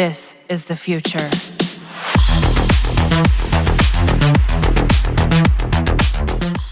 This is the future.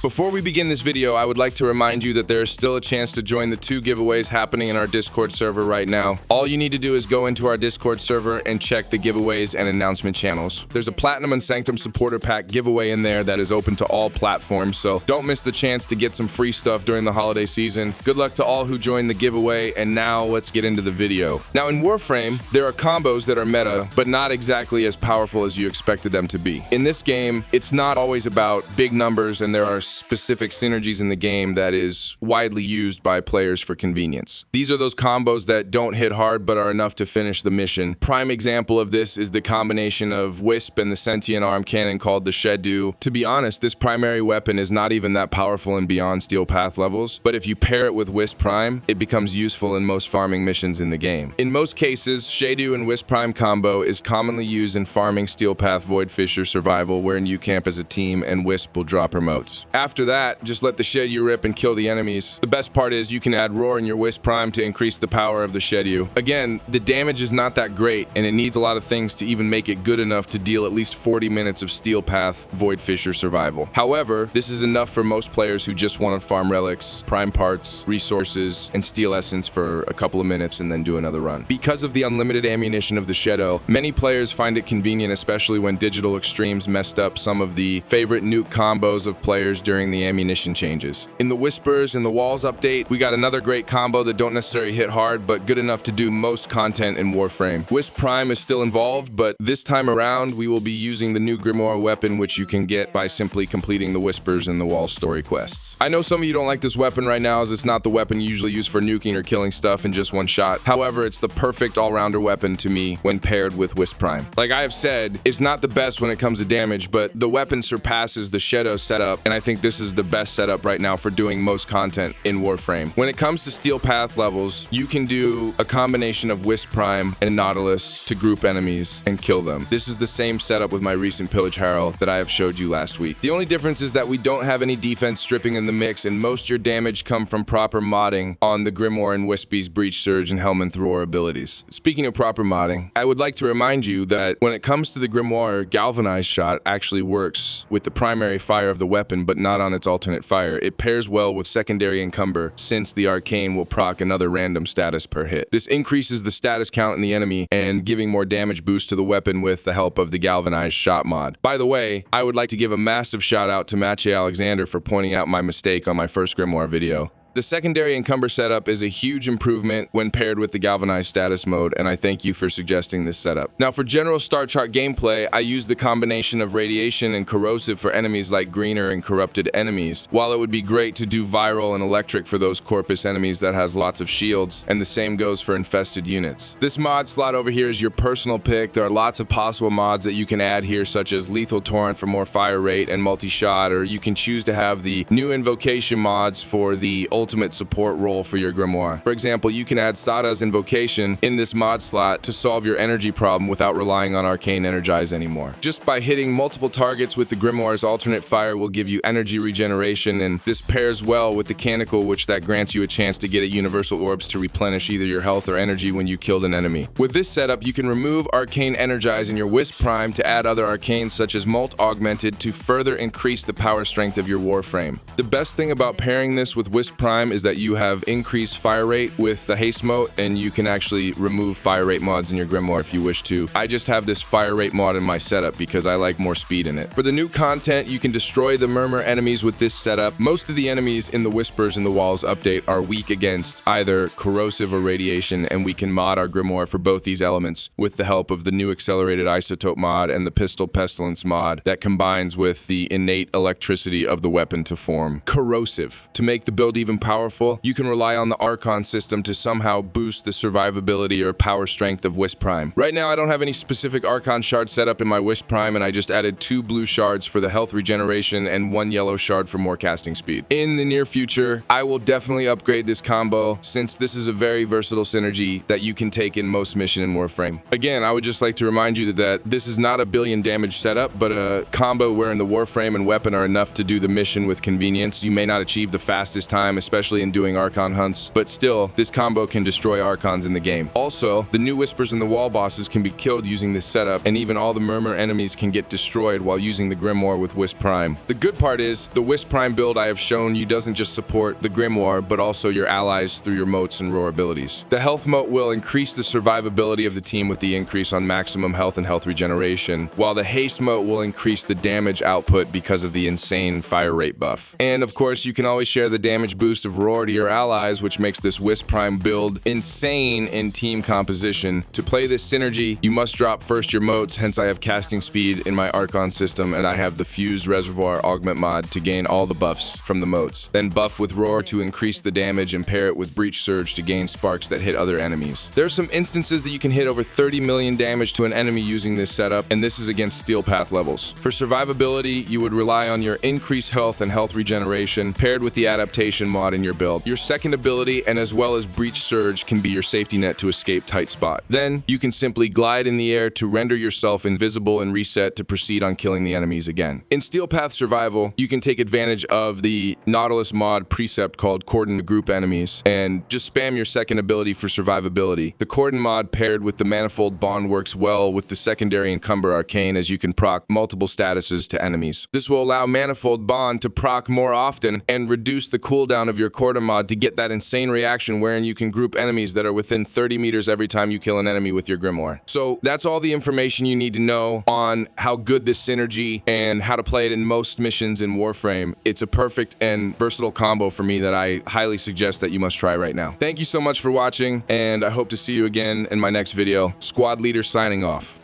Before we begin this video, I would like to remind you that there is still a chance to join the 2 giveaways happening in our Discord server right now. All you need to do is go into our Discord server and check the giveaways and announcement channels. There's a Platinum and Sanctum Supporter Pack giveaway in there that is open to all platforms, so don't miss the chance to get some free stuff during the holiday season. Good luck to all who joined the giveaway, and now let's get into the video. Now in Warframe, there are combos that are meta, but not exactly as powerful as you expected them to be. In this game, it's not always about big numbers, and there are specific synergies in the game that is widely used by players for convenience. These are those combos that don't hit hard but are enough to finish the mission. Prime example of this is the combination of Wisp and the sentient arm cannon called the Shedu. To be honest, this primary weapon is not even that powerful in beyond Steel Path levels, but if you pair it with Wisp Prime, it becomes useful in most farming missions in the game. In most cases, Shedu and Wisp Prime combo is commonly used in farming Steel Path Void Fissure survival, wherein you camp as a team and Wisp will drop remotes. After that, just let the Shedu rip and kill the enemies. The best part is you can add Roar in your Wisp Prime to increase the power of the Shedu. Again, the damage is not that great, and it needs a lot of things to even make it good enough to deal at least 40 minutes of Steel Path Void Fissure survival. However, this is enough for most players who just want to farm relics, prime parts, resources, and steel essence for a couple of minutes and then do another run. Because of the unlimited ammunition of the Shedu, many players find it convenient, especially when Digital Extremes messed up some of the favorite nuke combos of players during the ammunition changes. In the Whispers and the Walls update, we got another great combo that don't necessarily hit hard, but good enough to do most content in Warframe. Wisp Prime is still involved, but this time around, we will be using the new Grimoire weapon, which you can get by simply completing the Whispers and the Walls story quests. I know some of you don't like this weapon right now, as it's not the weapon you usually use for nuking or killing stuff in just one shot. However, it's the perfect all-rounder weapon to me when paired with Wisp Prime. Like I have said, it's not the best when it comes to damage, but the weapon surpasses the Shedu setup, and I think this is the best setup right now for doing most content in Warframe. When it comes to Steel Path levels, you can do a combination of Wisp Prime and Nautilus to group enemies and kill them. This is the same setup with my recent Pillage Herald that I have showed you last week. The only difference is that we don't have any defense stripping in the mix, and most of your damage come from proper modding on the Grimoire and Wispy's Breach Surge and Helminth Roar abilities. Speaking of proper modding, I would like to remind you that when it comes to the Grimoire, Galvanized Shot actually works with the primary fire of the weapon, but not on its alternate fire. It pairs well with secondary encumber, since the arcane will proc another random status per hit. This increases the status count in the enemy and giving more damage boost to the weapon with the help of the Galvanized Shot mod. By the way, I would like to give a massive shout out to Matche Alexander for pointing out my mistake on my first Grimoire video. The secondary encumber setup is a huge improvement when paired with the Galvanized status mode, and I thank you for suggesting this setup. Now for general star chart gameplay, I use the combination of radiation and corrosive for enemies like greener and corrupted enemies, while it would be great to do viral and electric for those corpus enemies that has lots of shields, and the same goes for infested units. This mod slot over here is your personal pick. There are lots of possible mods that you can add here, such as Lethal Torrent for more fire rate and multi-shot, or you can choose to have the new invocation mods for the ultimate support role for your Grimoire. For example, you can add Sada's Invocation in this mod slot to solve your energy problem without relying on Arcane Energize anymore. Just by hitting multiple targets with the Grimoire's alternate fire will give you energy regeneration, and this pairs well with the Canonical, which that grants you a chance to get a Universal Orbs to replenish either your health or energy when you killed an enemy. With this setup, you can remove Arcane Energize in your Wisp Prime to add other arcanes such as Molt Augmented to further increase the power strength of your Warframe. The best thing about pairing this with Wisp Prime is that you have increased fire rate with the haste mode, and you can actually remove fire rate mods in your Grimoire if you wish to. I just have this fire rate mod in my setup because I like more speed in it. For the new content, you can destroy the Murmur enemies with this setup. Most of the enemies in the Whispers and the Walls update are weak against either corrosive or radiation, and we can mod our Grimoire for both these elements with the help of the new accelerated isotope mod and the pistol pestilence mod that combines with the innate electricity of the weapon to form corrosive. To make the build even powerful, you can rely on the Archon system to somehow boost the survivability or power strength of Wisp Prime. Right now, I don't have any specific Archon shard set up in my Wisp Prime, and I just added 2 blue shards for the health regeneration and 1 yellow shard for more casting speed. In the near future, I will definitely upgrade this combo, since this is a very versatile synergy that you can take in most mission in Warframe. Again, I would just like to remind you that this is not a billion damage setup, but a combo wherein the Warframe and weapon are enough to do the mission with convenience. You may not achieve the fastest time, especially especially in doing Archon hunts, but still, this combo can destroy Archons in the game. Also, the new Whispers and the Wall bosses can be killed using this setup, and even all the Murmur enemies can get destroyed while using the Grimoire with Wisp Prime. The good part is, the Wisp Prime build I have shown you doesn't just support the Grimoire, but also your allies through your moats and roar abilities. The health moat will increase the survivability of the team with the increase on maximum health and health regeneration, while the haste moat will increase the damage output because of the insane fire rate buff. And of course, you can always share the damage boost of roar to your allies, which makes this Wisp Prime build insane in team composition. To play this synergy, you must drop first your moats, hence I have casting speed in my Archon system, and I have the Fused Reservoir Augment mod to gain all the buffs from the moats. Then buff with roar to increase the damage and pair it with Breach Surge to gain sparks that hit other enemies. There are some instances that you can hit over 30 million damage to an enemy using this setup, and this is against Steel Path levels. For survivability, you would rely on your increased health and health regeneration paired with the adaptation mod in your build. Your second ability and as well as Breach Surge can be your safety net to escape tight spot. Then you can simply glide in the air to render yourself invisible and reset to proceed on killing the enemies again. In Steel Path Survival, you can take advantage of the Nautilus mod precept called Cordon to group enemies and just spam your second ability for survivability. The Cordon mod paired with the Manifold Bond works well with the secondary Encumber Arcane, as you can proc multiple statuses to enemies. This will allow Manifold Bond to proc more often and reduce the cooldown of your Cordon mod to get that insane reaction wherein you can group enemies that are within 30 meters every time you kill an enemy with your Grimoire. So that's all the information you need to know on how good this synergy and how to play it in most missions in Warframe. It's a perfect and versatile combo for me that I highly suggest that you must try right now. Thank you so much for watching, and I hope to see you again in my next video. Squad Leader signing off.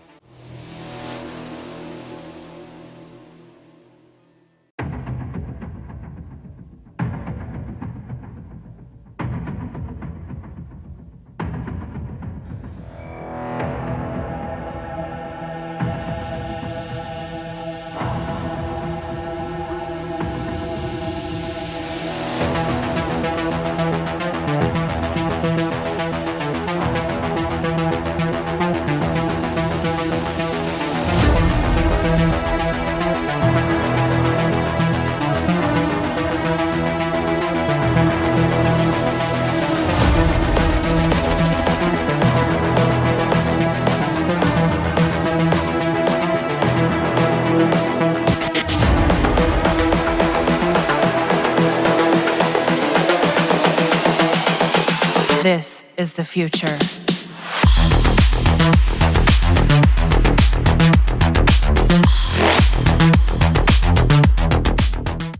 This is the future.